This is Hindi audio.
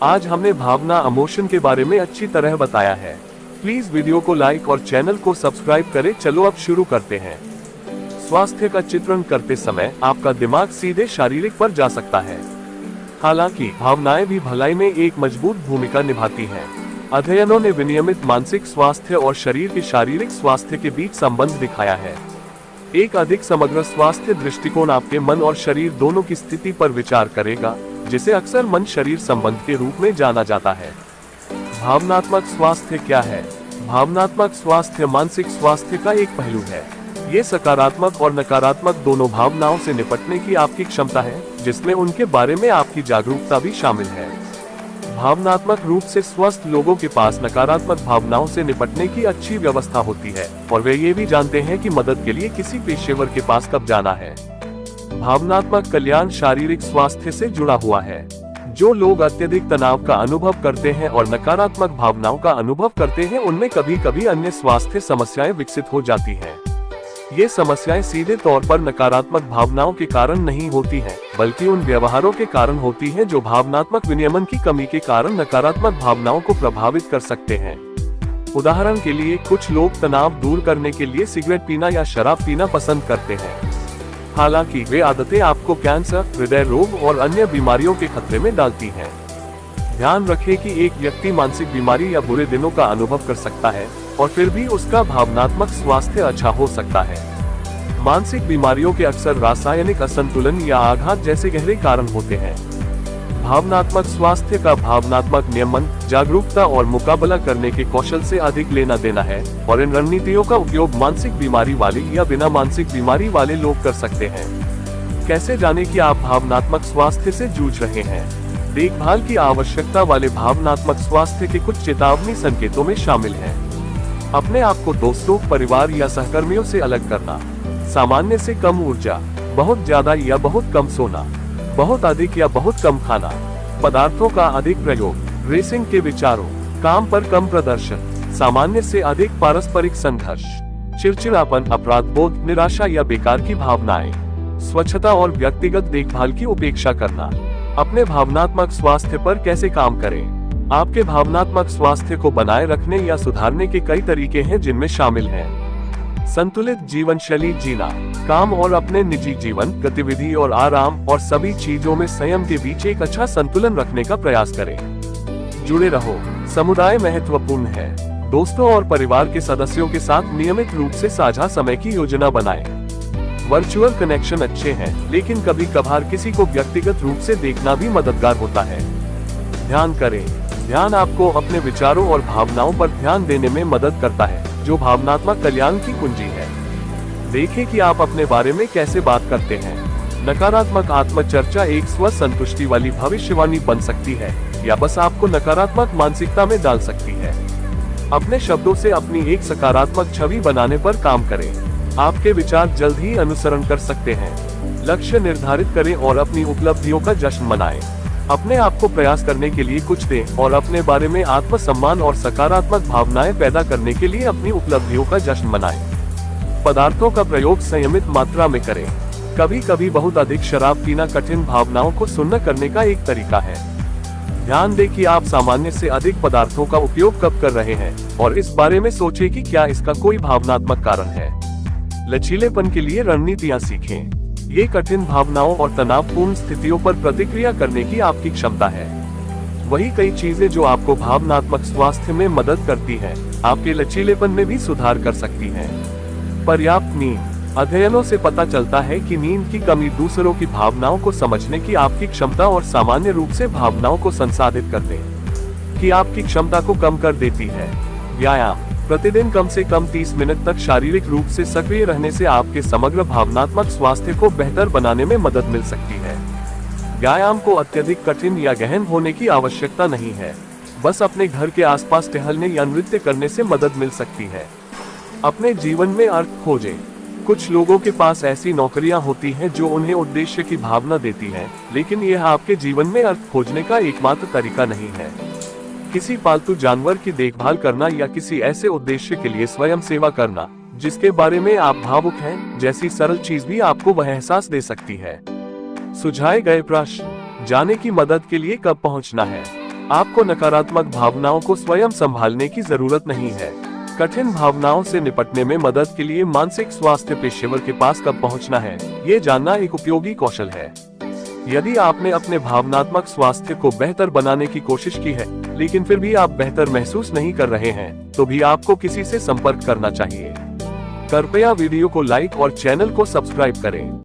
आज हमने भावना इमोशन के बारे में अच्छी तरह बताया है। प्लीज वीडियो को लाइक और चैनल को सब्सक्राइब करें। चलो अब शुरू करते हैं। स्वास्थ्य का चित्रण करते समय आपका दिमाग सीधे शारीरिक पर जा सकता है। हालांकि भावनाएं भी भलाई में एक मजबूत भूमिका निभाती हैं। अध्ययनों ने विनियमित मानसिक स्वास्थ्य और शरीर के शारीरिक स्वास्थ्य के बीच संबंध दिखाया है। एक अधिक समग्र स्वास्थ्य दृष्टिकोण आपके मन और शरीर दोनों की स्थिति पर विचार करेगा, जिसे अक्सर मन शरीर संबंध के रूप में जाना जाता है। भावनात्मक स्वास्थ्य क्या है? भावनात्मक स्वास्थ्य मानसिक स्वास्थ्य का एक पहलू है। ये सकारात्मक और नकारात्मक दोनों भावनाओं से निपटने की आपकी क्षमता है, जिसमें उनके बारे में आपकी जागरूकता भी शामिल है। भावनात्मक रूप से स्वस्थ लोगों के पास नकारात्मक भावनाओं से निपटने की अच्छी व्यवस्था होती है और वे ये भी जानते हैं कि मदद के लिए किसी पेशेवर के पास कब जाना है। भावनात्मक कल्याण शारीरिक स्वास्थ्य से जुड़ा हुआ है। जो लोग अत्यधिक तनाव का अनुभव करते हैं और नकारात्मक भावनाओं का अनुभव करते हैं, उनमें कभी कभी अन्य स्वास्थ्य समस्याएं विकसित हो जाती हैं। ये समस्याएं सीधे तौर पर नकारात्मक भावनाओं के कारण नहीं होती हैं, बल्कि उन व्यवहारों के कारण होती हैं जो भावनात्मक विनियमन की कमी के कारण नकारात्मक भावनाओं को प्रभावित कर सकते हैं। उदाहरण के लिए, कुछ लोग तनाव दूर करने के लिए सिगरेट पीना या शराब पीना पसंद करते हैं। हालांकि वे आदतें आपको कैंसर, हृदय रोग और अन्य बीमारियों के खतरे में डालती हैं। ध्यान रखें कि एक व्यक्ति मानसिक बीमारी या बुरे दिनों का अनुभव कर सकता है और फिर भी उसका भावनात्मक स्वास्थ्य अच्छा हो सकता है। मानसिक बीमारियों के अक्सर रासायनिक असंतुलन या आघात जैसे गहरे कारण होते हैं। भावनात्मक स्वास्थ्य का भावनात्मक नियमन, जागरूकता और मुकाबला करने के कौशल से अधिक लेना देना है, और इन रणनीतियों का उपयोग मानसिक बीमारी वाले या बिना मानसिक बीमारी वाले लोग कर सकते हैं। कैसे जानें कि आप भावनात्मक स्वास्थ्य से जूझ रहे हैं? देखभाल की आवश्यकता वाले भावनात्मक स्वास्थ्य के कुछ चेतावनी संकेतों में शामिल हैं। अपने आप को दोस्तों, परिवार या सहकर्मियों से अलग करना, सामान्य से कम ऊर्जा, बहुत ज्यादा या बहुत कम सोना, बहुत अधिक या बहुत कम खाना, पदार्थों का अधिक प्रयोग, रेसिंग के विचारों, काम पर कम प्रदर्शन, सामान्य से अधिक पारस्परिक संघर्ष, चिड़चिड़ापन, अपराध बोध, निराशा या बेकार की भावनाएं, स्वच्छता और व्यक्तिगत देखभाल की उपेक्षा करना। अपने भावनात्मक स्वास्थ्य पर कैसे काम करें? आपके भावनात्मक स्वास्थ्य को बनाए रखने या सुधारने के कई तरीके हैं, जिनमें शामिल हैं संतुलित जीवन शैली जीना, काम और अपने निजी जीवन, गतिविधि और आराम और सभी चीजों में संयम के बीच एक अच्छा संतुलन रखने का प्रयास करें। जुड़े रहो, समुदाय महत्वपूर्ण है। दोस्तों और परिवार के सदस्यों के साथ नियमित रूप से साझा समय की योजना बनाएं। वर्चुअल कनेक्शन अच्छे हैं, लेकिन कभी कभार किसी को व्यक्तिगत रूप से देखना भी मददगार होता है। ध्यान करें। ध्यान आपको अपने विचारों और भावनाओं पर ध्यान देने में मदद करता है, जो भावनात्मक कल्याण की कुंजी है। देखें कि आप अपने बारे में कैसे बात करते हैं। नकारात्मक आत्मचर्चा एक स्व संतुष्टि वाली भविष्यवाणी बन सकती है, या बस आपको नकारात्मक मानसिकता में डाल सकती है। अपने शब्दों से अपनी एक सकारात्मक छवि बनाने पर काम करें। आपके विचार जल्द ही अनुसरण कर सकते हैं। लक्ष्य निर्धारित करें और अपनी उपलब्धियों का जश्न मनाएं। अपने आप को प्रयास करने के लिए कुछ दें और अपने बारे में आत्मसम्मान और सकारात्मक भावनाएं पैदा करने के लिए अपनी उपलब्धियों का जश्न मनाएं। पदार्थों का प्रयोग संयमित मात्रा में करें। कभी कभी बहुत अधिक शराब पीना कठिन भावनाओं को सुन्न करने का एक तरीका है। ध्यान दें कि आप सामान्य से अधिक पदार्थों का उपयोग कब कर रहे हैं, और इस बारे में सोचें कि क्या इसका कोई भावनात्मक कारण है। लचीलेपन के लिए रणनीतियां सीखें। ये कठिन भावनाओं और तनावपूर्ण स्थितियों पर प्रतिक्रिया करने की आपकी क्षमता है। वही कई चीजें जो आपको भावनात्मक स्वास्थ्य में मदद करती हैं, आपके लचीलेपन में भी सुधार कर सकती हैं। पर्याप्त नींद। अध्ययनों से पता चलता है कि नींद की कमी दूसरों की भावनाओं को समझने की आपकी क्षमता और सामान्य रूप से भावनाओं को संसाधित करने की आपकी क्षमता को कम कर देती है। व्यायाम। प्रतिदिन कम से कम 30 मिनट तक शारीरिक रूप से सक्रिय रहने से आपके समग्र भावनात्मक स्वास्थ्य को बेहतर बनाने में मदद मिल सकती है। व्यायाम को अत्यधिक कठिन या गहन होने की आवश्यकता नहीं है। बस अपने घर के आसपास टहलने या नृत्य करने से मदद मिल सकती है। अपने जीवन में अर्थ खोजें। कुछ लोगों के पास ऐसी नौकरियां होती हैं जो उन्हें उद्देश्य की भावना देती हैं, लेकिन यह आपके जीवन में अर्थ खोजने का एकमात्र तरीका नहीं है। किसी पालतू जानवर की देखभाल करना या किसी ऐसे उद्देश्य के लिए स्वयं सेवा करना जिसके बारे में आप भावुक हैं, जैसी सरल चीज भी आपको वह एहसास दे सकती है। सुझाए गए प्रश्न। जाने की मदद के लिए कब पहुंचना है। आपको नकारात्मक भावनाओं को स्वयं संभालने की जरूरत नहीं है। कठिन भावनाओं से निपटने में मदद के लिए मानसिक स्वास्थ्य पेशेवर के पास कब पहुंचना है, ये जानना एक उपयोगी कौशल है। यदि आपने अपने भावनात्मक स्वास्थ्य को बेहतर बनाने की कोशिश की है, लेकिन फिर भी आप बेहतर महसूस नहीं कर रहे हैं, तो भी आपको किसी से संपर्क करना चाहिए। कृपया वीडियो को लाइक और चैनल को सब्सक्राइब करें।